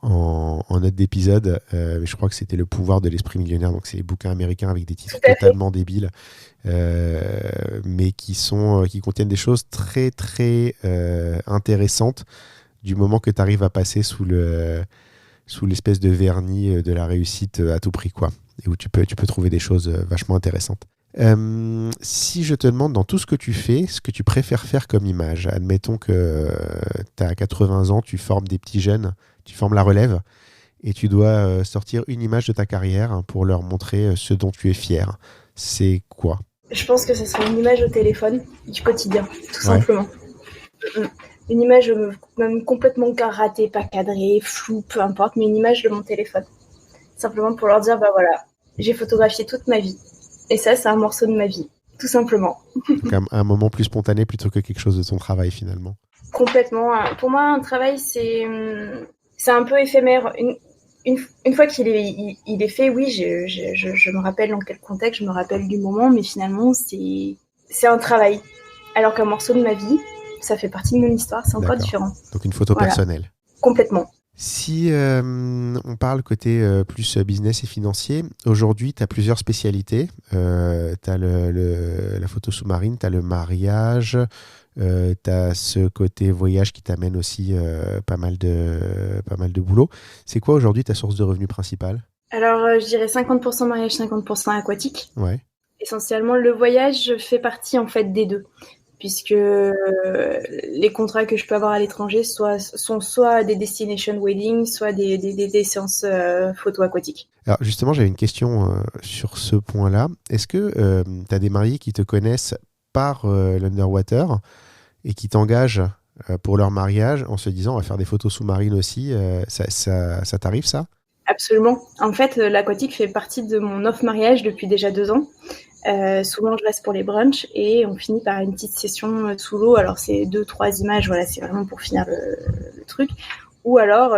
en note d'épisode, mais je crois que c'était Le pouvoir de l'esprit millionnaire. Donc c'est les bouquins américains avec des titres totalement débiles, mais qui contiennent des choses très très intéressantes du moment que tu arrives à passer sous l'espèce de vernis de la réussite à tout prix, quoi, et où tu peux trouver des choses vachement intéressantes. Si je te demande, dans tout ce que tu fais, ce que tu préfères faire comme image, admettons que tu as 80 ans, tu formes des petits jeunes, tu formes la relève, et tu dois sortir une image de ta carrière pour leur montrer ce dont tu es fier. C'est quoi ? Je pense que ce serait une image au téléphone du quotidien, tout simplement. Une image même complètement ratée, pas cadrée, floue, peu importe, mais une image de mon téléphone. Simplement pour leur dire, voilà, j'ai photographié toute ma vie. Et ça, c'est un morceau de ma vie, tout simplement. Donc un moment plus spontané plutôt que quelque chose de ton travail, finalement. Complètement. Pour moi, un travail, c'est un peu éphémère. Une fois qu'il est fait, oui, je me rappelle dans quel contexte, je me rappelle du moment, mais finalement, c'est un travail. Alors qu'un morceau de ma vie, ça fait partie de mon histoire, c'est encore différent. Donc une photo personnelle. Complètement. Si on parle côté plus business et financier, aujourd'hui, tu as plusieurs spécialités. Tu as la photo sous-marine, tu as le mariage, tu as ce côté voyage qui t'amène aussi pas mal de boulot. C'est quoi aujourd'hui ta source de revenus principale ? Alors, je dirais 50% mariage, 50% aquatique. Ouais. Essentiellement, le voyage fait partie en fait des deux. Puisque les contrats que je peux avoir à l'étranger sont soit des destination weddings, soit des séances photo aquatiques. Alors justement, j'avais une question sur ce point-là. Est-ce que tu as des mariés qui te connaissent par l'Underwater et qui t'engagent pour leur mariage en se disant on va faire des photos sous-marines aussi, ça t'arrive ça ? Absolument. En fait, l'aquatique fait partie de mon offre mariage depuis déjà 2 ans. Souvent je reste pour les brunchs et on finit par une petite session sous l'eau. Alors c'est 2-3 images, voilà, c'est vraiment pour finir le truc. Ou alors,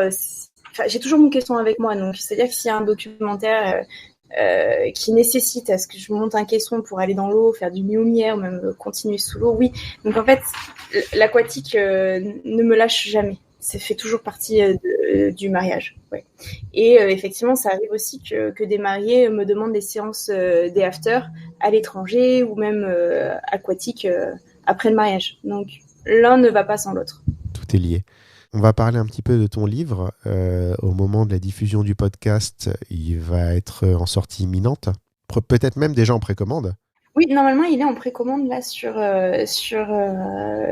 j'ai toujours mon caisson avec moi, donc c'est-à-dire que s'il y a un documentaire qui nécessite à ce que je monte un caisson pour aller dans l'eau, faire du lumière, ou même continuer sous l'eau, oui. Donc en fait, l'aquatique ne me lâche jamais. Ça fait toujours partie du mariage. Ouais. Et effectivement, ça arrive aussi que des mariés me demandent des séances des after à l'étranger ou même aquatiques après le mariage. Donc, l'un ne va pas sans l'autre. Tout est lié. On va parler un petit peu de ton livre. Au moment de la diffusion du podcast, il va être en sortie imminente. Peut-être même déjà en précommande. Oui, normalement, il est en précommande là sur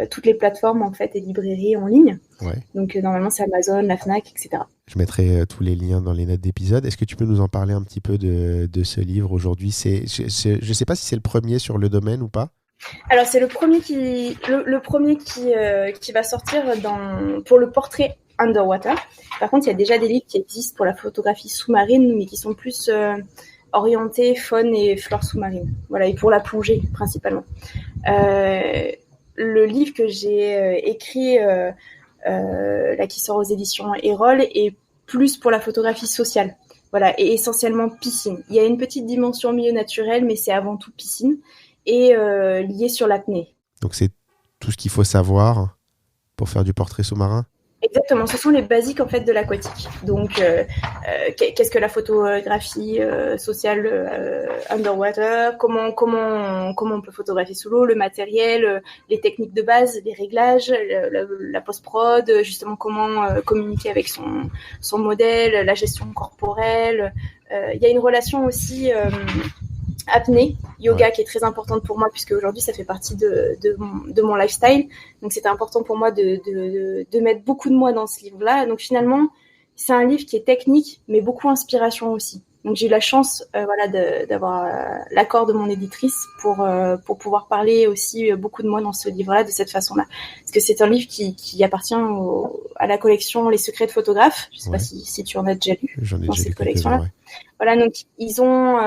toutes les plateformes en fait et librairies en ligne. Ouais. Donc normalement, c'est Amazon, la Fnac, etc. Je mettrai tous les liens dans les notes d'épisode. Est-ce que tu peux nous en parler un petit peu de ce livre aujourd'hui ? Je ne sais pas si c'est le premier sur le domaine ou pas. Alors c'est le premier qui va sortir pour le portrait underwater. Par contre, il y a déjà des livres qui existent pour la photographie sous-marine, mais qui sont plus orienté faune et flore sous-marine. Voilà, et pour la plongée principalement. Le livre que j'ai écrit, là qui sort aux éditions Erol, est plus pour la photographie sociale. Voilà, et essentiellement piscine. Il y a une petite dimension milieu naturel, mais c'est avant tout piscine et lié sur l'apnée. Donc c'est tout ce qu'il faut savoir pour faire du portrait sous-marin? Exactement, ce sont les basiques en fait de l'aquatique. Donc, qu'est-ce que la photographie sociale underwater, comment on peut photographier sous l'eau, le matériel, les techniques de base, les réglages, la post-prod, justement comment communiquer avec son modèle, la gestion corporelle. Il y a une relation aussi apnée, yoga, qui est très importante pour moi, puisque aujourd'hui ça fait partie de mon lifestyle. Donc c'était important pour moi de mettre beaucoup de moi dans ce livre-là. Donc finalement, c'est un livre qui est technique, mais beaucoup inspiration aussi. Donc j'ai eu la chance d'avoir l'accord de mon éditrice pour pouvoir parler aussi beaucoup de moi dans ce livre-là de cette façon-là. Parce que c'est un livre qui appartient à la collection Les Secrets de photographes. Je sais pas si tu en as déjà lu. J'en ai dans déjà cette lu collection-là. Ouais. Voilà, donc ils ont,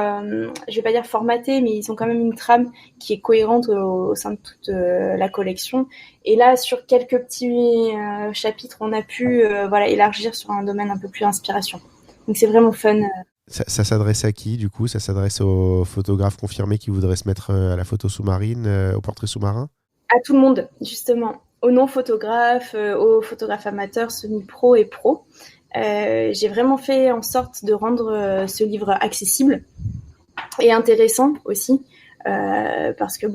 je vais pas dire formaté, mais ils ont quand même une trame qui est cohérente au sein de toute la collection. Et là, sur quelques petits chapitres, on a pu élargir sur un domaine un peu plus inspiration. Donc c'est vraiment fun. Ça s'adresse à qui, du coup? Ça s'adresse aux photographes confirmés qui voudraient se mettre à la photo sous-marine, au portrait sous-marin? À tout le monde, justement. Aux non-photographes, aux photographes amateurs, semi-pro et pro. J'ai vraiment fait en sorte de rendre ce livre accessible et intéressant aussi. Parce que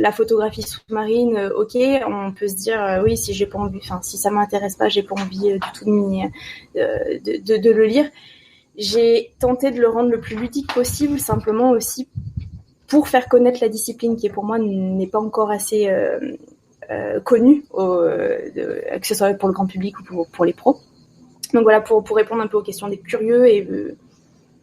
la photographie sous-marine, ok, on peut se dire oui, si j'ai pas envie, si ça m'intéresse pas, j'ai pas envie du tout de le lire. J'ai tenté de le rendre le plus ludique possible, simplement aussi pour faire connaître la discipline qui, pour moi, n'est pas encore assez connue, que ce soit pour le grand public ou pour les pros. Donc voilà, pour répondre un peu aux questions des curieux et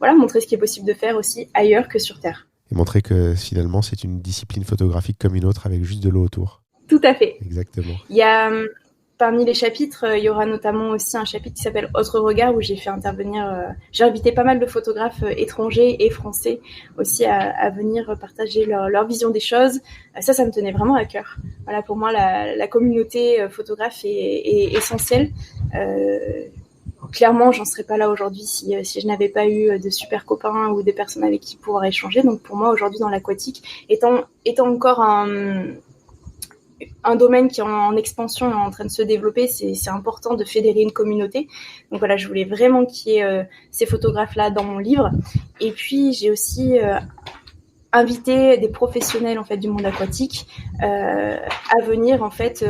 montrer ce qui est possible de faire aussi ailleurs que sur Terre. Et montrer que finalement, c'est une discipline photographique comme une autre avec juste de l'eau autour. Tout à fait. Exactement. Il y a... Parmi les chapitres, il y aura notamment aussi un chapitre qui s'appelle Autre regard, où j'ai fait intervenir, j'ai invité pas mal de photographes étrangers et français aussi à venir partager leur vision des choses. Ça me tenait vraiment à cœur. Voilà, pour moi, la communauté photographe est essentielle. Clairement, j'en serais pas là aujourd'hui si je n'avais pas eu de super copains ou des personnes avec qui pouvoir échanger. Donc pour moi, aujourd'hui, dans l'aquatique, étant encore un domaine qui est en expansion et en train de se développer, c'est important de fédérer une communauté. Donc voilà, je voulais vraiment qu'il y ait ces photographes-là dans mon livre. Et puis, j'ai aussi invité des professionnels en fait du monde aquatique à venir en fait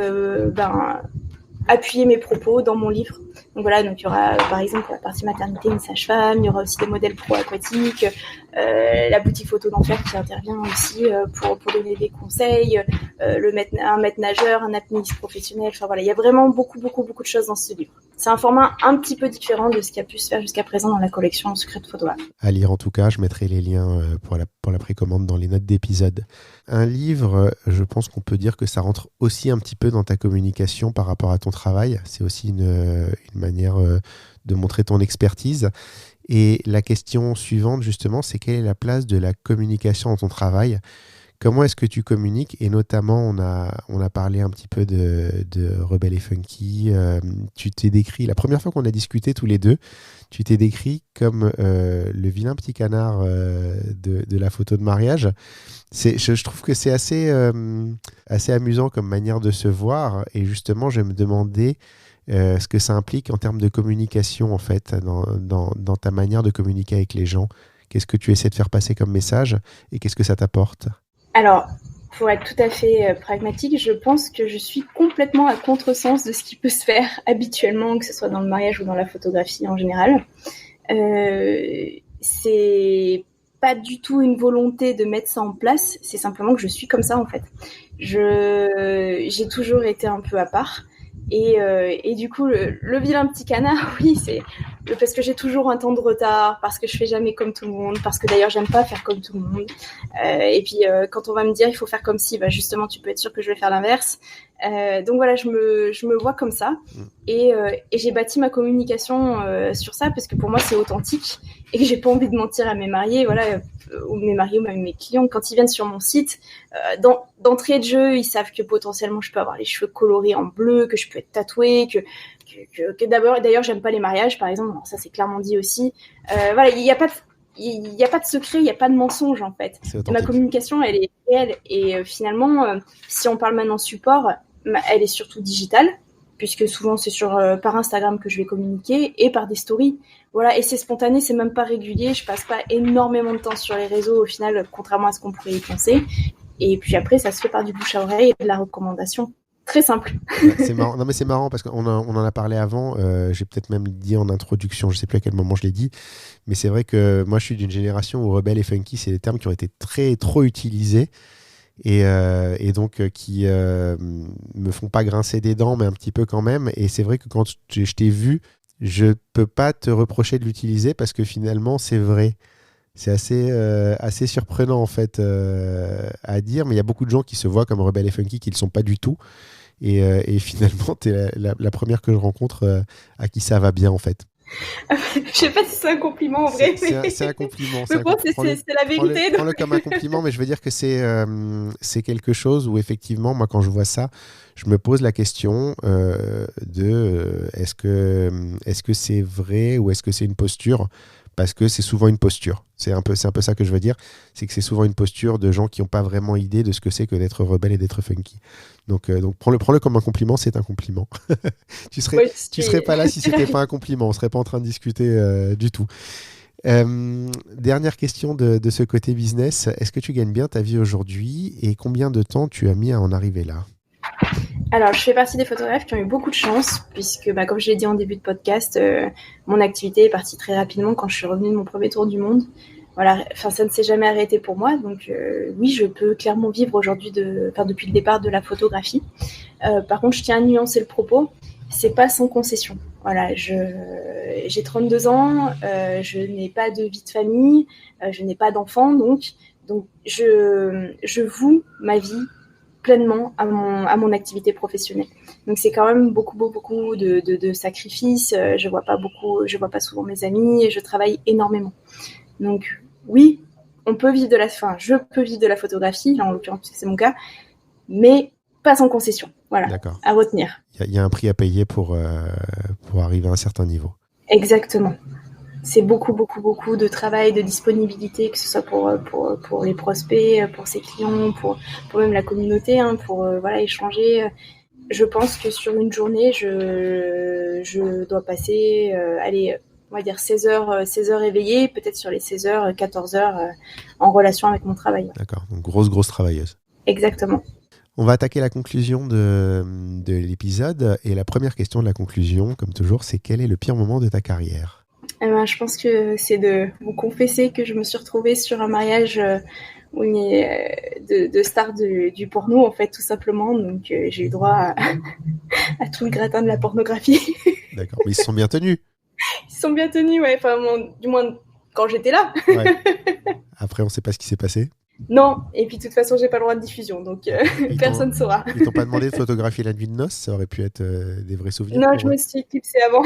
appuyer mes propos dans mon livre. Donc voilà, donc il y aura par exemple pour la partie maternité une sage-femme, il y aura aussi des modèles pro-aquatiques, la boutique photo d'enfer qui intervient aussi pour donner des conseils, un maître nageur, un apnéiste professionnel. Enfin voilà, il y a vraiment beaucoup de choses dans ce livre. C'est un format un petit peu différent de ce qui a pu se faire jusqu'à présent dans la collection Secrets de photographe. À lire en tout cas, je mettrai les liens pour la précommande dans les notes d'épisode. Un livre, je pense qu'on peut dire que ça rentre aussi un petit peu dans ta communication par rapport à ton travail. C'est aussi une manière de montrer ton expertise. Et la question suivante, justement, c'est quelle est la place de la communication dans ton travail ? Comment est-ce que tu communiques ? Et notamment, on a parlé un petit peu de Rebelle et Funky. Tu t'es décrit, la première fois qu'on a discuté tous les deux, tu t'es décrit comme le vilain petit canard de la photo de mariage. Je trouve que c'est assez amusant comme manière de se voir. Et justement, je me demandais ce que ça implique en termes de communication, en fait, dans ta manière de communiquer avec les gens. Qu'est-ce que tu essaies de faire passer comme message et qu'est-ce que ça t'apporte ? Alors, pour être tout à fait pragmatique, je pense que je suis complètement à contresens de ce qui peut se faire habituellement, que ce soit dans le mariage ou dans la photographie en général. C'est pas du tout une volonté de mettre ça en place, c'est simplement que je suis comme ça en fait. J'ai toujours été un peu à part. Et du coup, le vilain petit canard, oui, c'est parce que j'ai toujours un temps de retard, parce que je fais jamais comme tout le monde, parce que d'ailleurs j'aime pas faire comme tout le monde. Et puis quand on va me dire il faut faire comme si, bah justement tu peux être sûr que je vais faire l'inverse. Donc voilà, je me vois comme ça. Et j'ai bâti ma communication sur ça parce que pour moi, c'est authentique et que j'ai pas envie de mentir à mes mariés, voilà, ou mes mariés ou même mes clients. Quand ils viennent sur mon site, d'entrée de jeu, ils savent que potentiellement, je peux avoir les cheveux colorés en bleu, que je peux être tatouée, que d'ailleurs, j'aime pas les mariages, par exemple. Alors ça, c'est clairement dit aussi. Voilà, il n'y a pas de secret, il n'y a pas de mensonge, en fait. Et ma communication, elle est réelle. Et finalement, si on parle maintenant support, elle est surtout digitale, puisque souvent, c'est par Instagram que je vais communiquer et par des stories. Voilà, et c'est spontané, c'est même pas régulier. Je passe pas énormément de temps sur les réseaux, au final, contrairement à ce qu'on pourrait y penser. Et puis après, ça se fait par du bouche à oreille et de la recommandation. Très simple. C'est marrant. Non, mais c'est marrant parce qu'on en a parlé avant. J'ai peut-être même dit en introduction, je sais plus à quel moment je l'ai dit, mais c'est vrai que moi, je suis d'une génération où rebelle et funky, c'est des termes qui ont été trop utilisés et donc qui me font pas grincer des dents, mais un petit peu quand même. Et c'est vrai que quand je t'ai vu, je peux pas te reprocher de l'utiliser parce que finalement, c'est vrai. C'est assez surprenant en fait à dire, mais il y a beaucoup de gens qui se voient comme rebelles et funky qui ne le sont pas du tout. Et finalement, tu es la première que je rencontre à qui ça va bien en fait. Je sais pas si c'est un compliment en vrai. C'est un compliment. Je pense que c'est la vérité. Prends-le comme un compliment, mais je veux dire que c'est quelque chose où effectivement, moi quand je vois ça, je me pose la question est-ce que c'est vrai ou est-ce que c'est une posture ? Parce que c'est souvent une posture. C'est un peu ça que je veux dire. C'est que c'est souvent une posture de gens qui n'ont pas vraiment idée de ce que c'est que d'être rebelle et d'être funky. Donc prends-le comme un compliment, c'est un compliment. tu serais pas là si c'était pas un compliment. On serait pas en train de discuter du tout. Dernière question de ce côté business. Est-ce que tu gagnes bien ta vie aujourd'hui et combien de temps tu as mis à en arriver là ? Alors, je fais partie des photographes qui ont eu beaucoup de chance, puisque, comme je l'ai dit en début de podcast, mon activité est partie très rapidement quand je suis revenue de mon premier tour du monde. Voilà, ça ne s'est jamais arrêté pour moi, donc oui, je peux clairement vivre aujourd'hui, depuis le départ de la photographie. Par contre, je tiens à nuancer le propos, c'est pas sans concession. Voilà, j'ai 32 ans, je n'ai pas de vie de famille, je n'ai pas d'enfants, donc je voue ma vie pleinement à mon activité professionnelle. Donc c'est quand même beaucoup de sacrifices. Je vois pas souvent mes amis et je travaille énormément. Donc oui, je peux vivre de la photographie, là en l'occurrence c'est mon cas, mais pas sans concession. Voilà, d'accord. À retenir. Il y a un prix à payer pour arriver à un certain niveau. Exactement. C'est beaucoup de travail, de disponibilité, que ce soit pour les prospects, pour ses clients, pour même la communauté, pour échanger. Je pense que sur une journée, je dois passer, on va dire 16 heures éveillée, peut-être sur les 16 heures, 14 heures en relation avec mon travail. D'accord, donc grosse travailleuse. Exactement. On va attaquer la conclusion de l'épisode. Et la première question de la conclusion, comme toujours, c'est quel est le pire moment de ta carrière ? Je pense que c'est de vous confesser que je me suis retrouvée sur un mariage de stars du porno, en fait, tout simplement. Donc, j'ai eu droit à tout le gratin de la pornographie. D'accord, mais ils se sont bien tenus. Ils se sont bien tenus, ouais. Enfin, du moins, quand j'étais là. Ouais. Après, on ne sait pas ce qui s'est passé. Non, et puis de toute façon, j'ai pas le droit de diffusion, donc personne ne saura. Ils t'ont pas demandé de photographier la nuit de noces ? Ça aurait pu être des vrais souvenirs. Non, je me suis éclipsée avant.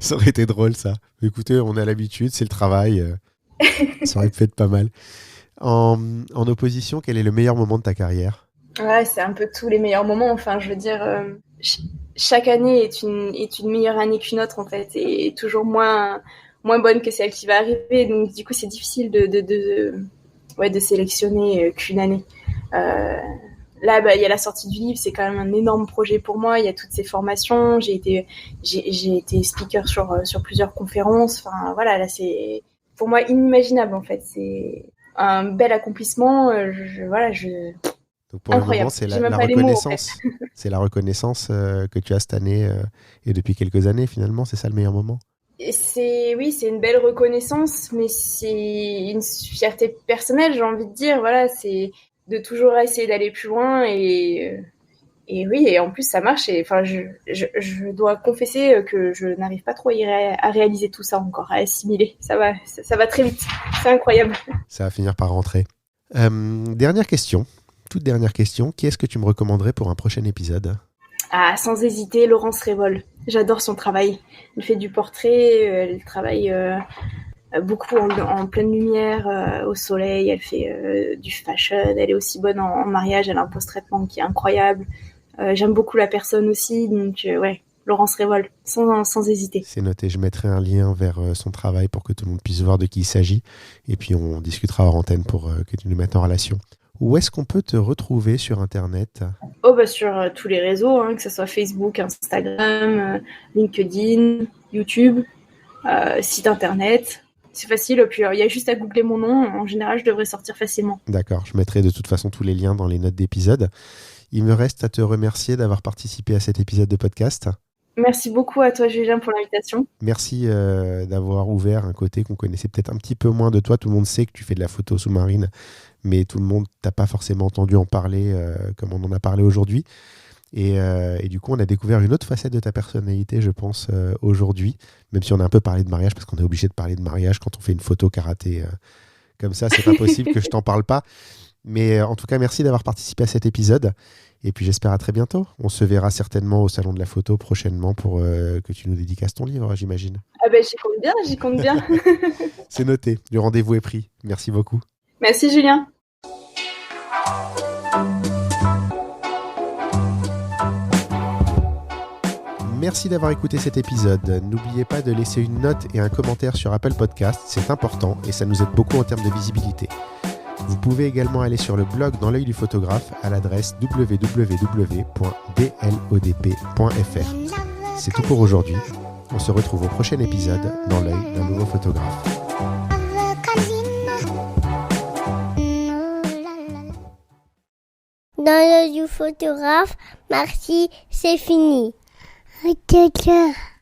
Ça aurait été drôle, ça. Écoutez, on a l'habitude, c'est le travail. Ça aurait pu être pas mal. En opposition, quel est le meilleur moment de ta carrière ? Ouais, c'est un peu tous les meilleurs moments. Enfin, je veux dire, chaque année est une meilleure année qu'une autre, en fait, et toujours moins bonne que celle qui va arriver. Donc, du coup, c'est difficile de sélectionner qu'une année. Là, il y a la sortie du livre, c'est quand même un énorme projet pour moi. Il y a toutes ces formations. J'ai été speaker sur plusieurs conférences. Enfin, voilà, là, c'est pour moi inimaginable, en fait. C'est un bel accomplissement. Donc pour le moment, c'est la reconnaissance. Mots, en fait. C'est la reconnaissance que tu as cette année et depuis quelques années, finalement. C'est ça le meilleur moment ? C'est une belle reconnaissance, mais c'est une fierté personnelle, j'ai envie de dire. Voilà, c'est de toujours essayer d'aller plus loin et oui, et en plus ça marche. Et enfin, je dois confesser que je n'arrive pas trop à réaliser tout ça encore, à assimiler. Ça va très vite. C'est incroyable. Ça va finir par rentrer. Dernière question, toute dernière question, qui est-ce que tu me recommanderais pour un prochain épisode ? Ah, sans hésiter, Laurence Révol. J'adore son travail. Elle fait du portrait, elle travaille beaucoup en pleine lumière, au soleil, elle fait du fashion, elle est aussi bonne en mariage, elle a un post-traitement qui est incroyable. J'aime beaucoup la personne aussi, donc ouais, Laurence Révol, sans hésiter. C'est noté, je mettrai un lien vers son travail pour que tout le monde puisse voir de qui il s'agit, et puis on discutera hors antenne pour que tu nous mettes en relation. Où est-ce qu'on peut te retrouver sur Internet ? Sur tous les réseaux, que ce soit Facebook, Instagram, LinkedIn, YouTube, site internet. C'est facile, puis il y a juste à googler mon nom. En général, je devrais sortir facilement. D'accord, je mettrai de toute façon tous les liens dans les notes d'épisode. Il me reste à te remercier d'avoir participé à cet épisode de podcast. Merci beaucoup à toi, Julien, pour l'invitation. Merci d'avoir ouvert un côté qu'on connaissait peut-être un petit peu moins de toi. Tout le monde sait que tu fais de la photo sous-marine, mais tout le monde t'a pas forcément entendu en parler comme on en a parlé aujourd'hui. Et du coup, on a découvert une autre facette de ta personnalité, je pense, aujourd'hui. Même si on a un peu parlé de mariage, parce qu'on est obligé de parler de mariage quand on fait une photo karaté comme ça. C'est pas possible que je t'en parle pas. Mais en tout cas, merci d'avoir participé à cet épisode. Et puis j'espère à très bientôt. On se verra certainement au Salon de la Photo prochainement pour que tu nous dédicaces ton livre, j'imagine. Ah ben j'y compte bien. C'est noté, le rendez-vous est pris. Merci beaucoup. Merci Julien. Merci d'avoir écouté cet épisode. N'oubliez pas de laisser une note et un commentaire sur Apple Podcast, c'est important et ça nous aide beaucoup en termes de visibilité. Vous pouvez également aller sur le blog Dans l'œil du photographe à l'adresse www.dlodp.fr. C'est tout pour aujourd'hui. On se retrouve au prochain épisode dans l'œil d'un nouveau photographe. Dans l'œil du photographe, merci, c'est fini. Ciao, ciao.